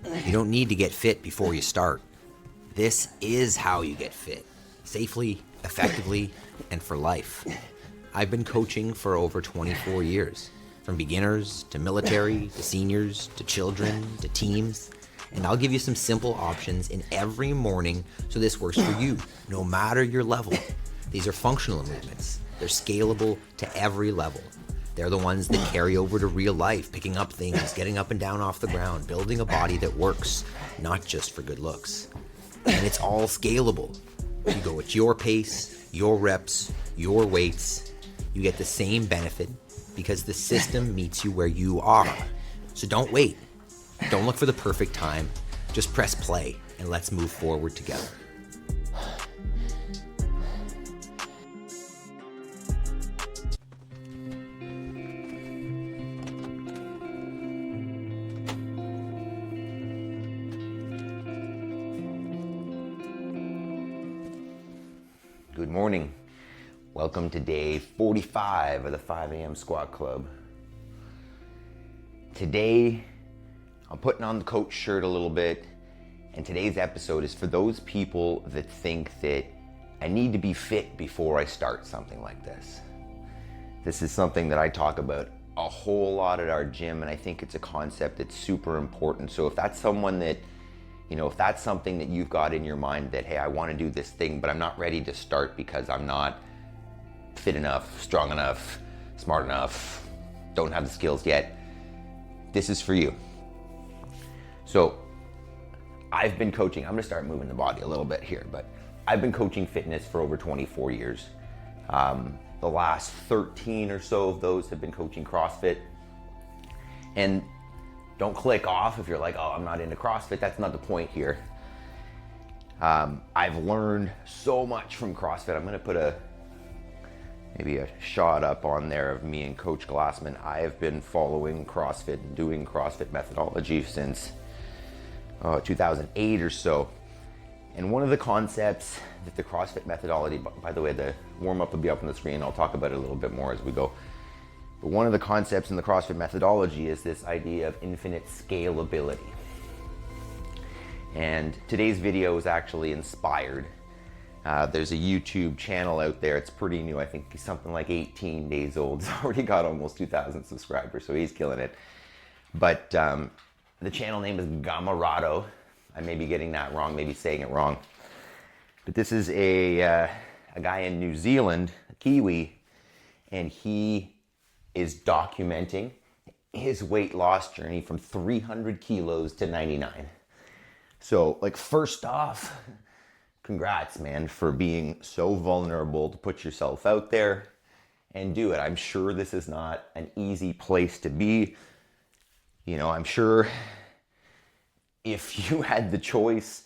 You don't need to get fit before you start. This is how you get fit, safely, effectively, and for life. I've been coaching for over 24 years, from beginners to military to seniors to children to teams, and I'll give you some simple options in every morning so this works for you, no matter your level. These are functional movements. They're scalable to every level. They're the ones that carry over to real life, picking up things, getting up and down off the ground, building a body that works, not just for good looks. And it's all scalable. You go at your pace, your reps, your weights. You get the same benefit because the system meets you where you are. So don't wait. Don't look for the perfect time. Just press play and let's move forward together. Good morning. Welcome to day 45 of the 5 a.m. Squat Club. Today, I'm putting on the coach shirt a little bit, and today's episode is for those people that think that I need to be fit before I start something like this. This is something that I talk about a whole lot at our gym, and I think it's a concept that's super important. So if that's someone that if that's something that you've got in your mind that, hey, I want to do this thing, but I'm not ready to start because I'm not fit enough, strong enough, smart enough, don't have the skills yet, this is for you. So I've been coaching, I'm going to start moving the body a little bit here, but I've been coaching fitness for over 24 years. The last 13 or so of those have been coaching CrossFit. And don't click off if you're like, oh, I'm not into CrossFit. That's not the point here. I've learned so much from CrossFit. I'm going to put maybe a shot up on there of me and Coach Glassman. I have been following CrossFit and doing CrossFit methodology since 2008 or so. And one of the concepts that the CrossFit methodology, by the way, the warm-up will be up on the screen. I'll talk about it a little bit more as we go. But one of the concepts in the CrossFit methodology is this idea of infinite scalability. And today's video is actually inspired. There's a YouTube channel out there. It's pretty new. I think he's something like 18 days old. It's already got almost 2,000 subscribers, so he's killing it. But the channel name is Gamarado. I may be getting that wrong, maybe saying it wrong. But this is a guy in New Zealand, a Kiwi, and he is documenting his weight loss journey from 300 kilos to 99. So, first off, congrats, man, for being so vulnerable to put yourself out there and do it. I'm sure this is not an easy place to be. I'm sure if you had the choice,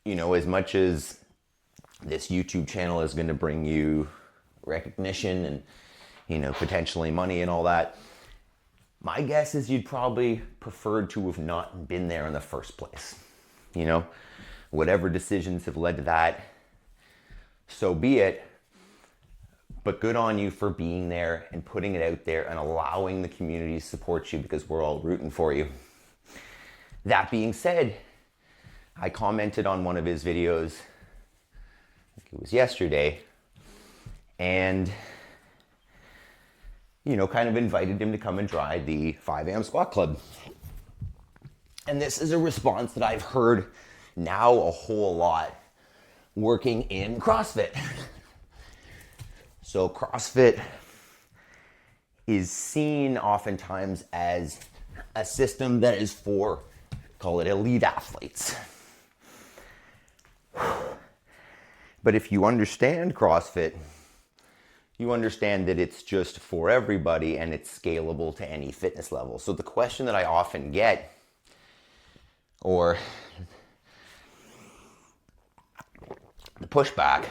as much as this YouTube channel is going to bring you recognition and potentially money and all that, my guess is you'd probably preferred to have not been there in the first place. Whatever decisions have led to that, so be it. But good on you for being there and putting it out there and allowing the community to support you, because we're all rooting for you. That being said, I commented on one of his videos, I think it was yesterday, and kind of invited him to come and try the 5 a.m. Squat Club. And this is a response that I've heard now a whole lot working in CrossFit. So CrossFit is seen oftentimes as a system that is for, call it, elite athletes. But if you understand CrossFit, you understand that it's just for everybody and it's scalable to any fitness level. So the question that I often get, or the pushback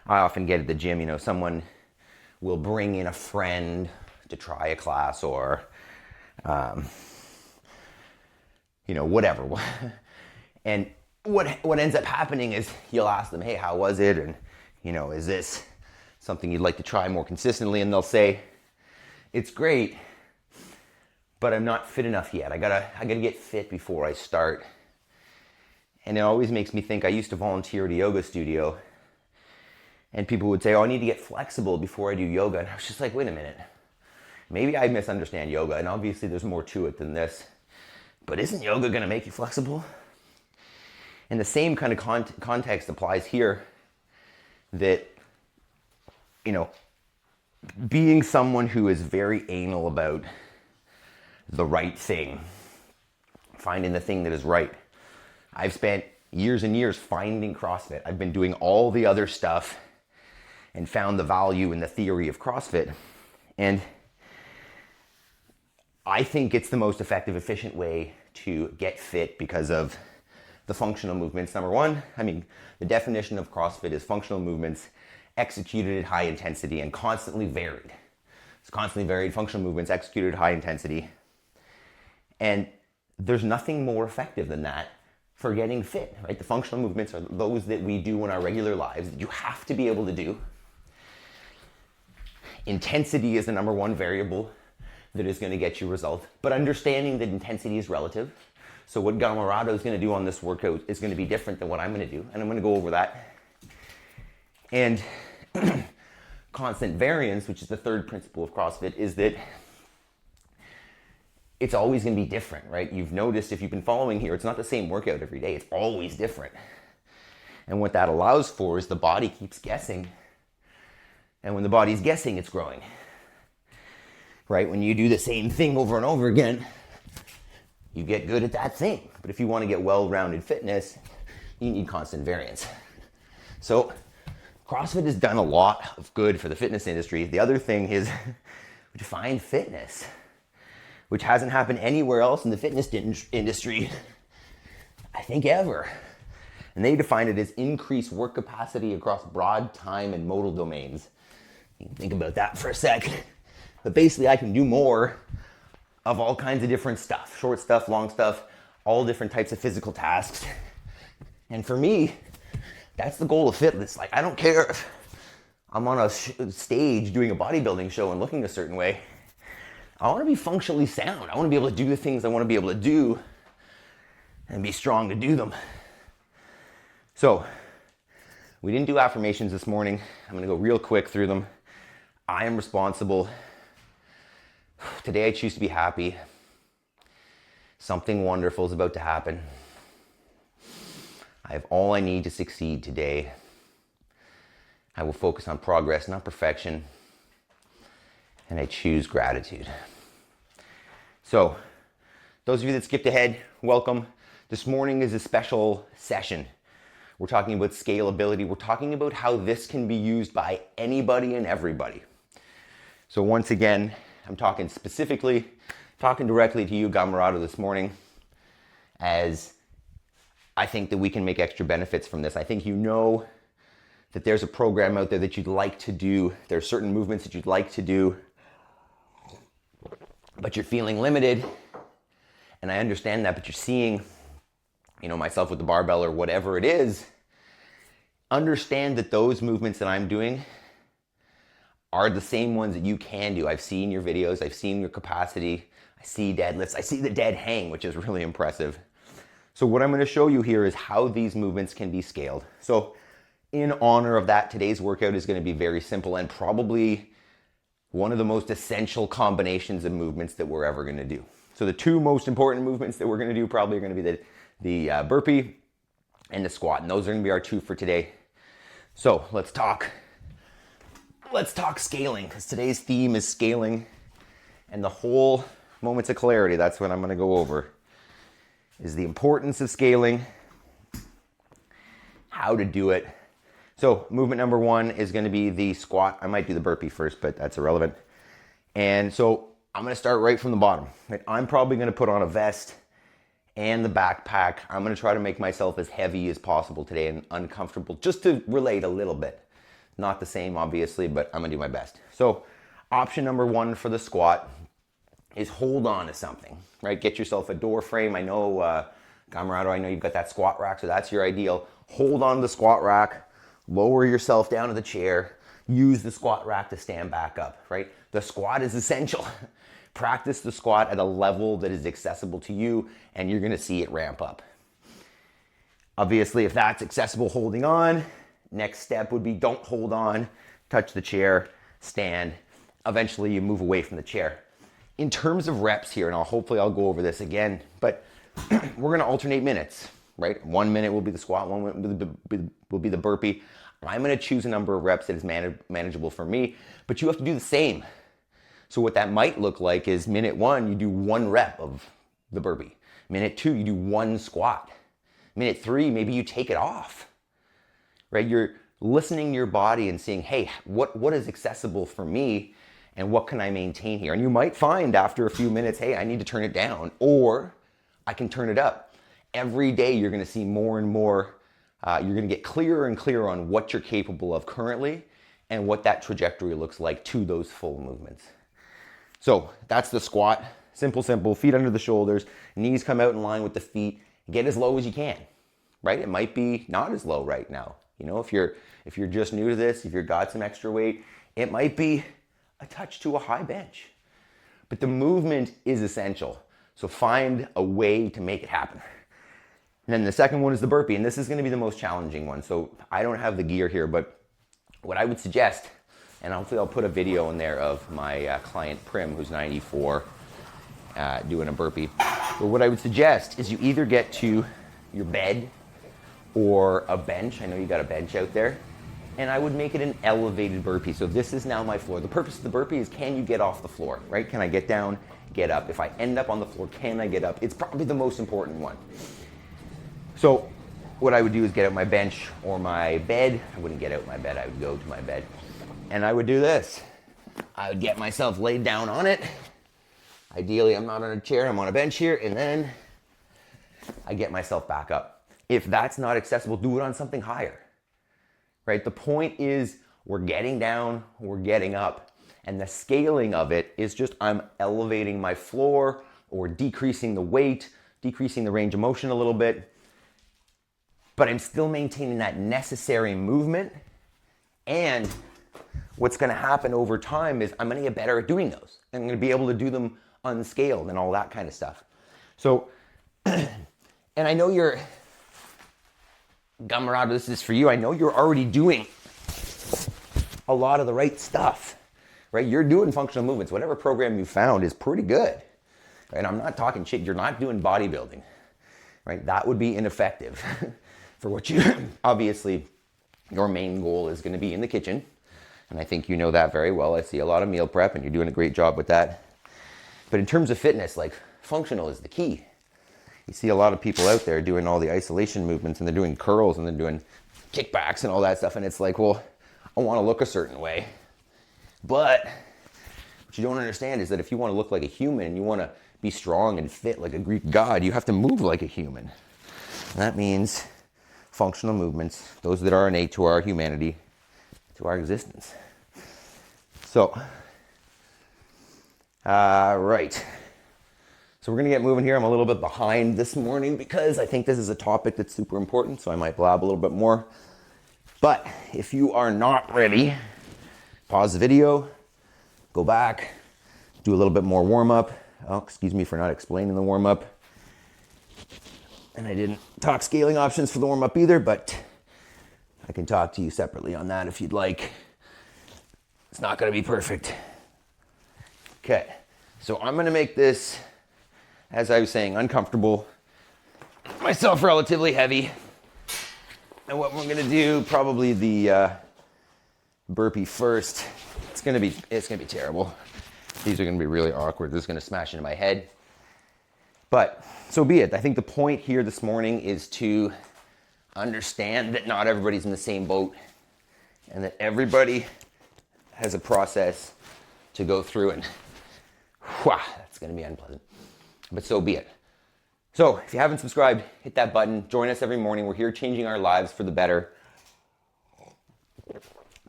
I often get at the gym, someone will bring in a friend to try a class or, whatever. And what ends up happening is you'll ask them, hey, how was it? And is this something you'd like to try more consistently? And they'll say, it's great, but I'm not fit enough yet. I gotta get fit before I start. And it always makes me think, I used to volunteer at a yoga studio, and people would say, oh, I need to get flexible before I do yoga. And I was just like, wait a minute. Maybe I misunderstand yoga, and obviously there's more to it than this. But isn't yoga gonna make you flexible? And the same kind of context applies here, that, you know, being someone who is very anal about the right thing, finding the thing that is right. I've spent years and years finding CrossFit. I've been doing all the other stuff and found the value in the theory of CrossFit. And I think it's the most effective, efficient way to get fit because of the functional movements. Number one, the definition of CrossFit is functional movements executed at high intensity and constantly varied. It's constantly varied functional movements executed at high intensity. And there's nothing more effective than that for getting fit, right? The functional movements are those that we do in our regular lives that you have to be able to do. Intensity is the number one variable that is going to get you results, but understanding that intensity is relative. So what Gamarado is going to do on this workout is going to be different than what I'm going to do, and I'm going to go over that. And constant variance, which is the third principle of CrossFit, is that it's always going to be different, right? You've noticed, if you've been following here, it's not the same workout every day. It's always different. And what that allows for is the body keeps guessing. And when the body's guessing, it's growing. Right? When you do the same thing over and over again, you get good at that thing. But if you want to get well-rounded fitness, you need constant variance. So CrossFit has done a lot of good for the fitness industry. The other thing is we define fitness, which hasn't happened anywhere else in the fitness industry, I think, ever. And they define it as increased work capacity across broad time and modal domains. You can think about that for a sec. But basically, I can do more of all kinds of different stuff, short stuff, long stuff, all different types of physical tasks. And for me, that's the goal of fitness. Like, I don't care if I'm on a stage doing a bodybuilding show and looking a certain way. I want to be functionally sound. I want to be able to do the things I want to be able to do and be strong to do them. So, we didn't do affirmations this morning. I'm going to go real quick through them. I am responsible. Today I choose to be happy. Something wonderful is about to happen. I have all I need to succeed today. I will focus on progress, not perfection. And I choose gratitude. So, those of you that skipped ahead, welcome. This morning is a special session. We're talking about scalability. We're talking about how this can be used by anybody and everybody. So once again, I'm talking directly to you, Gamarado, this morning, as I think that we can make extra benefits from this. I think you know that there's a program out there that you'd like to do. There are certain movements that you'd like to do, but you're feeling limited. And I understand that, but you're seeing, myself with the barbell or whatever it is. Understand that those movements that I'm doing are the same ones that you can do. I've seen your videos, I've seen your capacity, I see deadlifts, I see the dead hang, which is really impressive. So what I'm going to show you here is how these movements can be scaled. So in honor of that, today's workout is going to be very simple and probably one of the most essential combinations of movements that we're ever going to do. So the two most important movements that we're going to do probably are going to be the burpee and the squat, and those are going to be our two for today. So let's talk scaling, because today's theme is scaling, and the whole moments of clarity, that's what I'm going to go over, is the importance of scaling, how to do it. So movement number one is going to be the squat. I might do the burpee first, but that's irrelevant. And so I'm going to start right from the bottom. I'm probably going to put on a vest and the backpack. I'm going to try to make myself as heavy as possible today and uncomfortable, just to relate a little bit. Not the same, obviously, but I'm going to do my best. So option number one for the squat is hold on to something, right? Get yourself a door frame. I know, Gamarado, I know you've got that squat rack, so that's your ideal. Hold on to the squat rack, lower yourself down to the chair, use the squat rack to stand back up, right? The squat is essential. Practice the squat at a level that is accessible to you, and you're gonna see it ramp up. Obviously, if that's accessible holding on, next step would be don't hold on, touch the chair, stand. Eventually you move away from the chair. In terms of reps here, and hopefully I'll go over this again, but we're gonna alternate minutes, right? 1 minute will be the squat, 1 minute will be the burpee. I'm gonna choose a number of reps that is manageable for me, but you have to do the same. So what that might look like is minute 1, you do 1 rep of the burpee. Minute 2, you do 1 squat. Minute 3, maybe you take it off, right? You're listening to your body and seeing, hey, what is accessible for me and what can I maintain here? And you might find after a few minutes, hey, I need to turn it down, or I can turn it up. Every day you're gonna see more and more, you're gonna get clearer and clearer on what you're capable of currently and what that trajectory looks like to those full movements. So that's the squat. Simple, feet under the shoulders, knees come out in line with the feet. Get as low as you can, right? It might be not as low right now. You know, if you're just new to this, if you've got some extra weight, it might be a touch to a high bench. But the movement is essential. So find a way to make it happen. And then the second one is the burpee, and this is gonna be the most challenging one. So I don't have the gear here, but what I would suggest, and hopefully I'll put a video in there of my client Prim, who's 94, doing a burpee. But what I would suggest is you either get to your bed or a bench. I know you got a bench out there. And I would make it an elevated burpee. So this is now my floor. The purpose of the burpee is, can you get off the floor, right? Can I get down, get up? If I end up on the floor, can I get up? It's probably the most important one. So what I would do is get out my bench or my bed. I wouldn't get out my bed, I would go to my bed. And I would do this. I would get myself laid down on it. Ideally, I'm not on a chair, I'm on a bench here, and then I get myself back up. If that's not accessible, do it on something higher, right? The point is we're getting down, we're getting up, and the scaling of it is just I'm elevating my floor or decreasing the weight, decreasing the range of motion a little bit, but I'm still maintaining that necessary movement. And what's gonna happen over time is I'm gonna get better at doing those. I'm gonna be able to do them unscaled and all that kind of stuff. So, and I know you're, Gamarado, this is for you. I know you're already doing a lot of the right stuff, right? You're doing functional movements. Whatever program you found is pretty good. And I'm not talking shit. You're not doing bodybuilding, right? That would be ineffective for what you, obviously, your main goal is going to be in the kitchen. And I think you know that very well. I see a lot of meal prep and you're doing a great job with that. But in terms of fitness, like, functional is the key. You see a lot of people out there doing all the isolation movements and they're doing curls and they're doing kickbacks and all that stuff. And it's like, well, I want to look a certain way. But what you don't understand is that if you want to look like a human and you want to be strong and fit like a Greek god, you have to move like a human. And that means functional movements, those that are innate to our humanity, to our existence. So, right. So we're gonna get moving here. I'm a little bit behind this morning because I think this is a topic that's super important, so I might blab a little bit more. But if you are not ready, pause the video, go back, do a little bit more warm up. Oh, excuse me for not explaining the warm up. And I didn't talk scaling options for the warm up either, but I can talk to you separately on that if you'd like. It's not gonna be perfect. Okay, so I'm gonna make this, as I was saying, uncomfortable, myself relatively heavy. And what we're gonna do, probably the burpee first. It's gonna be terrible. These are gonna be really awkward. This is gonna smash into my head. But so be it. I think the point here this morning is to understand that not everybody's in the same boat and that everybody has a process to go through, and that's gonna be unpleasant. But so be it. So if you haven't subscribed, hit that button. Join us every morning. We're here changing our lives for the better.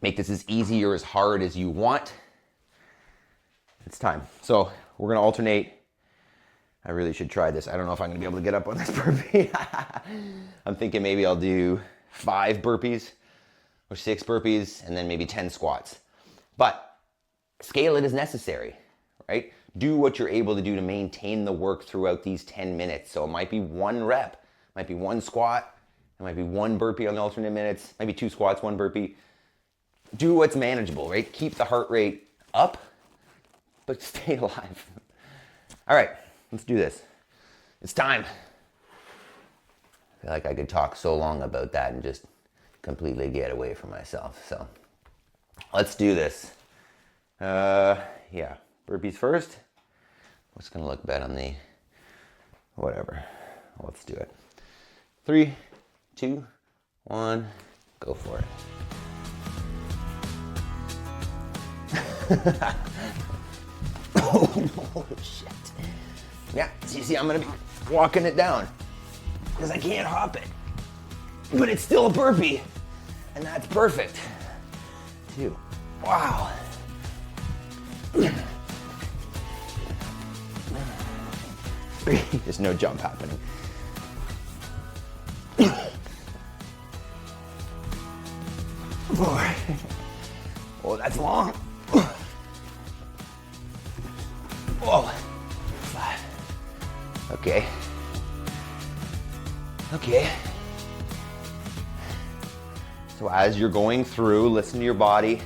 Make this as easy or as hard as you want. It's time. So we're gonna alternate. I really should try this. I don't know if I'm gonna be able to get up on this burpee. I'm thinking maybe I'll do 5 burpees or 6 burpees and then maybe 10 squats. But scale it as necessary, right? do what you're able to do to maintain the work throughout these 10 minutes. So it might be 1 rep, it might be 1 squat, it might be 1 burpee on the alternate minutes, maybe 2 squats, 1 burpee. Do what's manageable, right? Keep the heart rate up, but stay alive. All right, let's do this. It's time. I feel like I could talk so long about that and just completely get away from myself. So let's do this. Yeah, burpees first. What's gonna look bad on the, whatever. Let's do it. 3, 2, 1, go for it. Oh, shit. Yeah, see, I'm gonna be walking it down because I can't hop it. But it's still a burpee, and that's perfect. 2, wow. There's no jump happening. 4. Oh, that's long. Oh, 5. Okay. Okay. So as you're going through, listen to your body.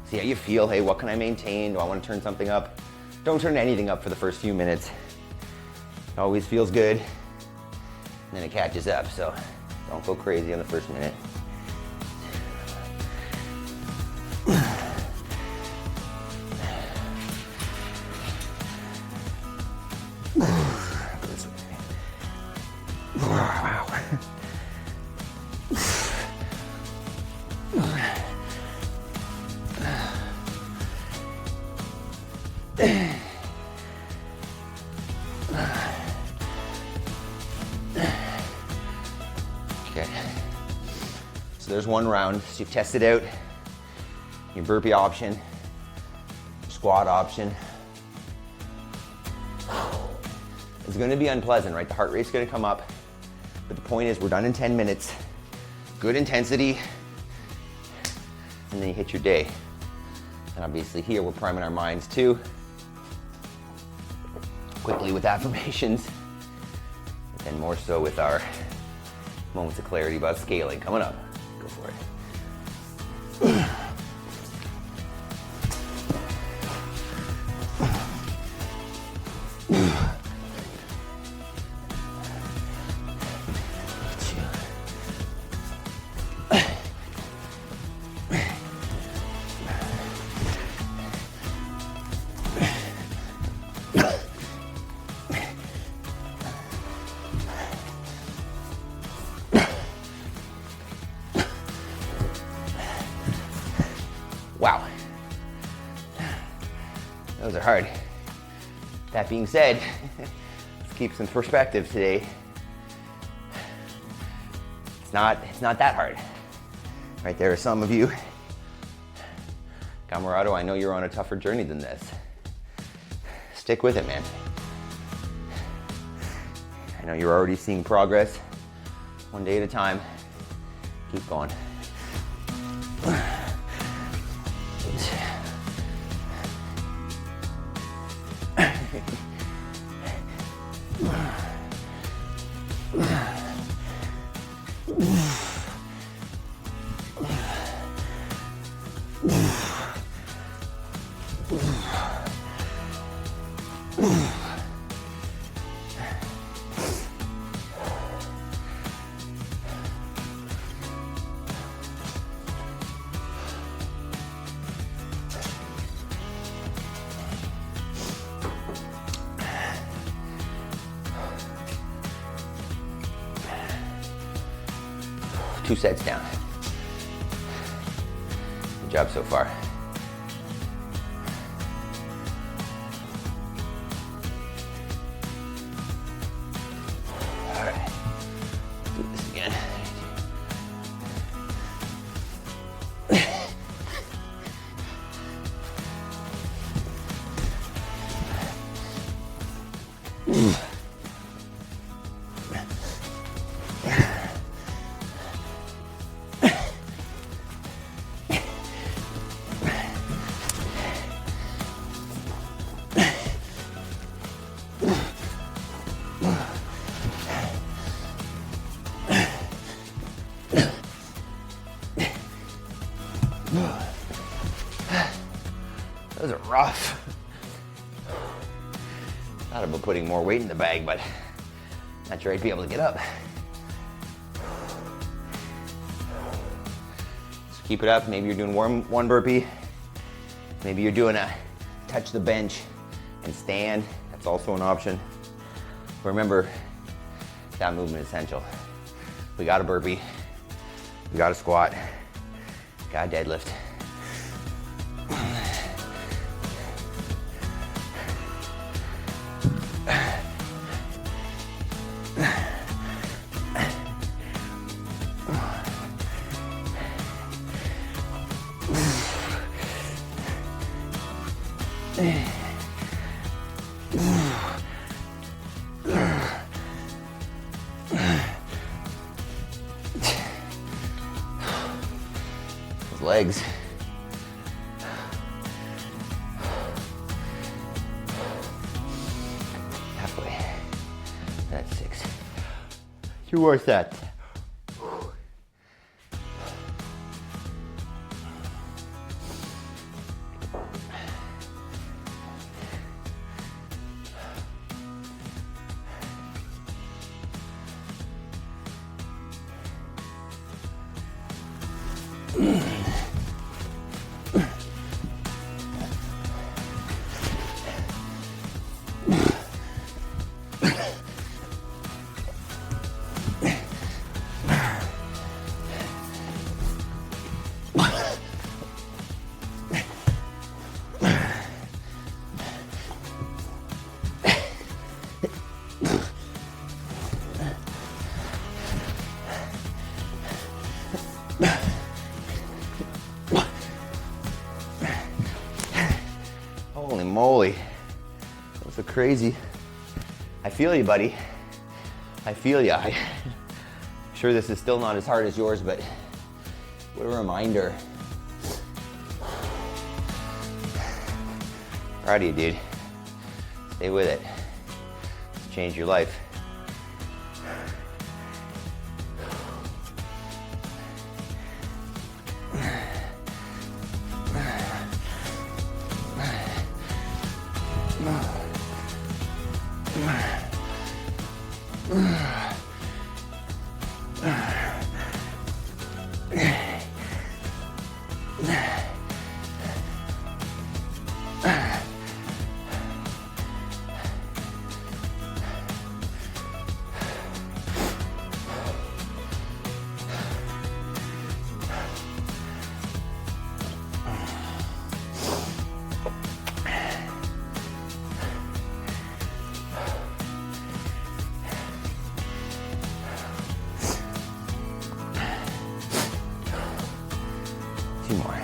See how you feel. Hey, what can I maintain? Do I want to turn something up? Don't turn anything up for the first few minutes. It always feels good. And then it catches up, so don't go crazy on the first minute. Wow. Okay. So there's 1 round. So you've tested out your burpee option, squat option. It's gonna be unpleasant, right? The heart rate's gonna come up. But the point is we're done in 10 minutes. Good intensity. And then you hit your day. And obviously here we're priming our minds too. Quickly with affirmations. But then more so with our moments of clarity about scaling coming up. Go for it. Wow. Those are hard. That being said, let's keep some perspective today. It's not that hard. Right, there are some of you. Camarado, I know you're on a tougher journey than this. Stick with it, man. I know you're already seeing progress. 1 day at a time. Keep going. Two sets down. Good job so far. All right, do this again. Thought about putting more weight in the bag, but not sure I'd be able to get up. So keep it up. Maybe you're doing one burpee. Maybe you're doing a touch the bench and stand. That's also an option. But remember, that movement is essential. We got a burpee, we got a squat, got a deadlift. Those legs. Halfway. That's 6. 2 more sets. Holy moly, that's so crazy. I feel you, buddy. I feel you. I'm sure this is still not as hard as yours, but what a reminder. Proud of you, dude. Stay with it. Change your life. Two more.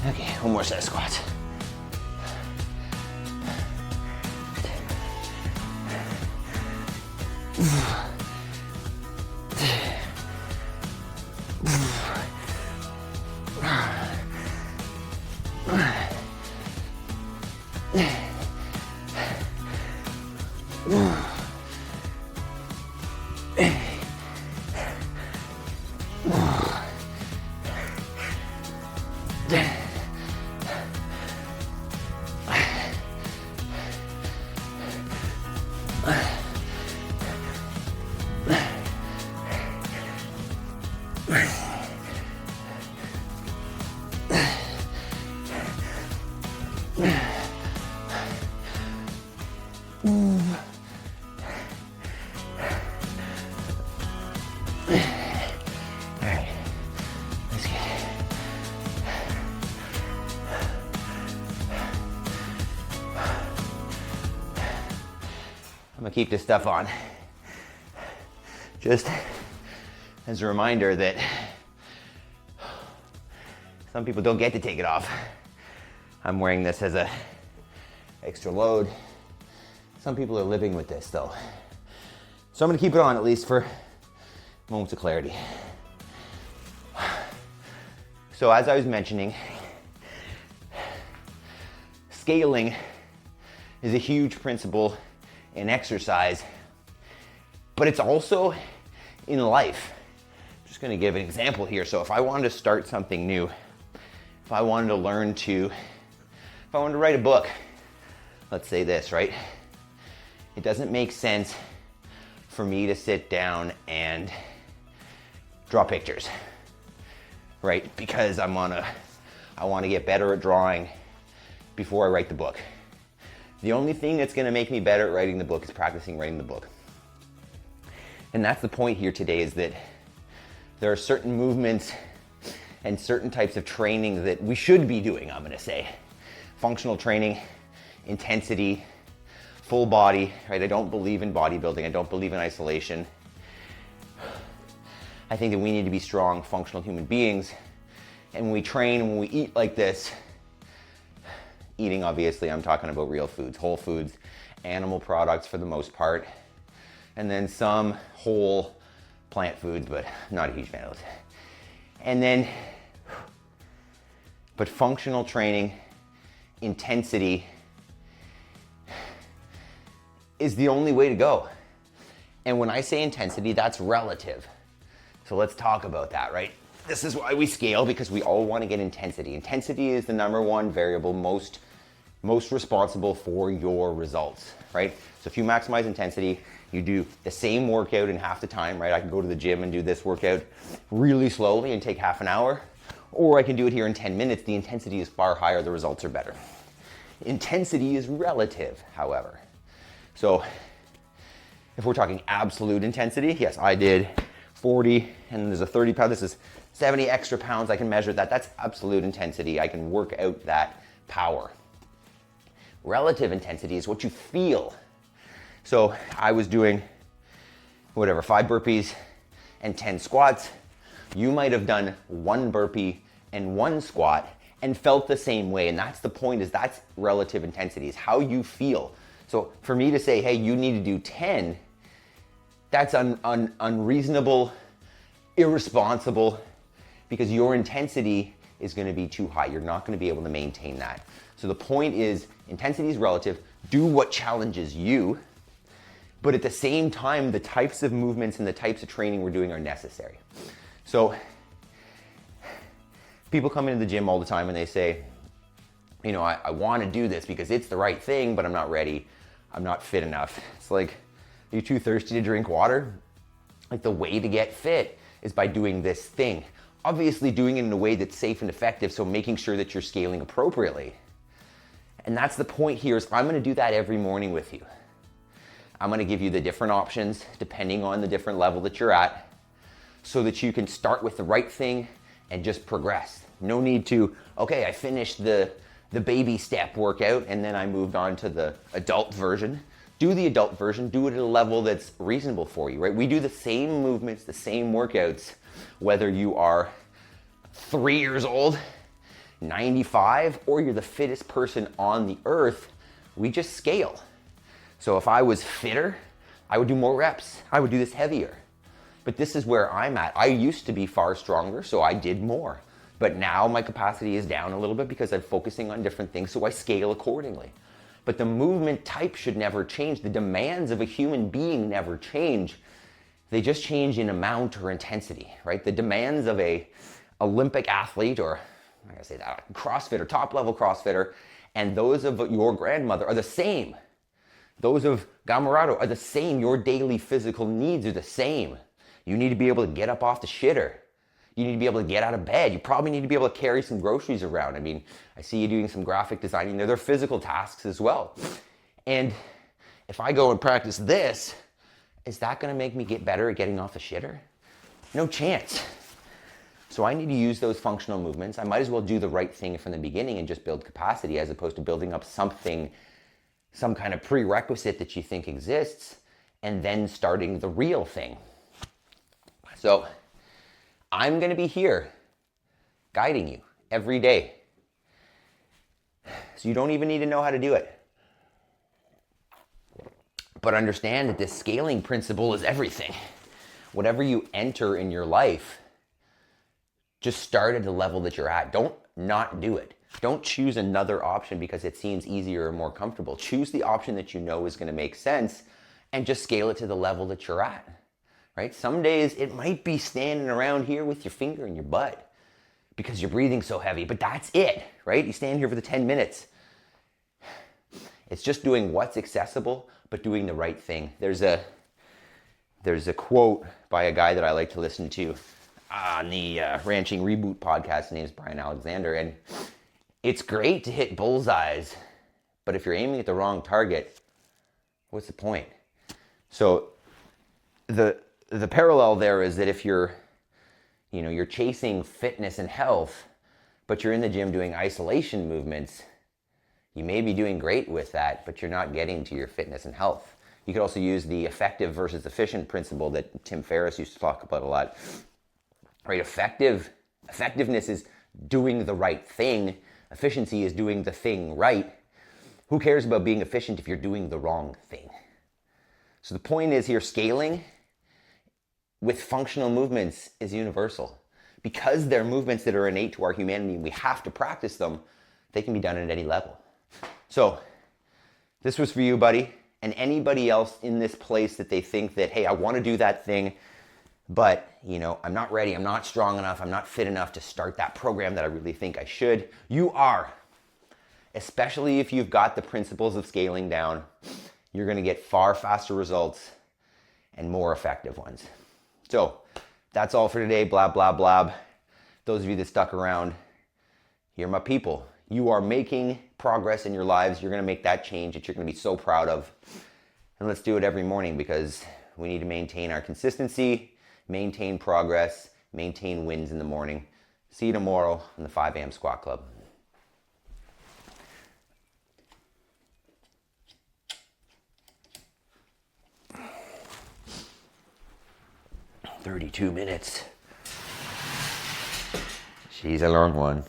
Okay, one more set of squats. Alright, that's good. I'm gonna keep this stuff on. Just as a reminder that some people don't get to take it off. I'm wearing this as a extra load. Some people are living with this though. So I'm gonna keep it on at least for moments of clarity. So as I was mentioning, scaling is a huge principle in exercise, but it's also in life. I'm just gonna give an example here. So if I wanted to start something new, if I wanted to write a book, let's say this, right? It doesn't make sense for me to sit down and draw pictures, right? Because I want to get better at drawing before I write the book. The only thing that's going to make me better at writing the book is practicing writing the book. And that's the point here today, is that there are certain movements and certain types of training that we should be doing, I'm going to say. Functional training, intensity, full body, right? I don't believe in bodybuilding. I don't believe in isolation. I think that we need to be strong, functional human beings. And when we train, when we eat like this, eating, obviously, I'm talking about real foods, whole foods, animal products for the most part, and then some whole plant foods, but I'm not a huge fan of those. And then, but functional training, intensity is the only way to go. And when I say intensity, that's relative. So let's talk about that, right? This is why we scale, because we all want to get intensity. Intensity is the number one variable most responsible for your results, right? So if you maximize intensity, you do the same workout in half the time, right? I can go to the gym and do this workout really slowly and take half an hour, or I can do it here in 10 minutes. The intensity is far higher, the results are better. Intensity is relative, however. So if we're talking absolute intensity, yes, I did 40 and there's a 30 pound, this is 70 extra pounds, I can measure that. That's absolute intensity. I can work out that power. Relative intensity is what you feel. So I was doing 5 burpees and 10 squats. You might have done 1 burpee and 1 squat and felt the same way. And that's the point, is that's relative intensity, is how you feel. So for me to say, hey, you need to do 10, that's unreasonable, irresponsible, because your intensity is going to be too high. You're not going to be able to maintain that. So the point is, intensity is relative. Do what challenges you, but at the same time, the types of movements and the types of training we're doing are necessary. So people come into the gym all the time and they say, you know, I want to do this because it's the right thing, but I'm not ready. I'm not fit enough. It's like, are you too thirsty to drink water? Like, the way to get fit is by doing this thing. Obviously doing it in a way that's safe and effective, so making sure that you're scaling appropriately. And that's the point here, is I'm gonna do that every morning with you. I'm gonna give you the different options depending on the different level that you're at, so that you can start with the right thing and just progress. No need to, okay, I finished the baby step workout and then I moved on to the adult version. Do the adult version, do it at a level that's reasonable for you, right? We do the same movements, the same workouts, whether you are 3 years old, 95, or you're the fittest person on the earth. We just scale. So if I was fitter, I would do more reps. I would do this heavier. But this is where I'm at. I used to be far stronger, so I did more. But now my capacity is down a little bit because I'm focusing on different things, so I scale accordingly. But the movement type should never change. The demands of a human being never change. They just change in amount or intensity, right? The demands of a Olympic athlete, or I'm gonna say that, CrossFitter, top level CrossFitter, and those of your grandmother are the same. Those of Gamarado are the same. Your daily physical needs are the same. You need to be able to get up off the shitter. You need to be able to get out of bed. You probably need to be able to carry some groceries around. I mean, I see you doing some graphic designing there. They're physical tasks as well. And if I go and practice this, is that gonna make me get better at getting off the shitter? No chance. So I need to use those functional movements. I might as well do the right thing from the beginning and just build capacity as opposed to building up something, some kind of prerequisite that you think exists, and then starting the real thing. So I'm gonna be here guiding you every day. So you don't even need to know how to do it. But understand that this scaling principle is everything. Whatever you enter in your life, just start at the level that you're at. Don't not do it. Don't choose another option because it seems easier or more comfortable. Choose the option that you know is going to make sense and just scale it to the level that you're at, right? Some days it might be standing around here with your finger in your butt because you're breathing so heavy, but that's it, right? You stand here for the 10 minutes. It's just doing what's accessible, but doing the right thing. There's a quote by a guy that I like to listen to on the Ranching Reboot podcast. His name is Brian Alexander, and it's great to hit bullseyes, but if you're aiming at the wrong target, what's the point? So the parallel there is that if you're chasing fitness and health, but you're in the gym doing isolation movements, you may be doing great with that, but you're not getting to your fitness and health. You could also use the effective versus efficient principle that Tim Ferriss used to talk about a lot. Right? Effectiveness is doing the right thing. Efficiency is doing the thing right. Who cares about being efficient if you're doing the wrong thing? So the point is here, scaling with functional movements is universal. Because they're movements that are innate to our humanity and we have to practice them, they can be done at any level. So this was for you, buddy, and anybody else in this place that they think that, hey, I want to do that thing, but I'm not ready, I'm not strong enough, I'm not fit enough to start that program that I really think I should. You are. Especially if you've got the principles of scaling down, you're going to get far faster results and more effective ones. So that's all for today. Blah, blah, blah. Those of you that stuck around, you're my people. You are making progress in your lives. You're going to make that change that you're going to be so proud of. And let's do it every morning because we need to maintain our consistency, maintain progress, maintain wins in the morning. See you tomorrow on the 5 a.m. Squat Club. "32 minutes. She's a long one.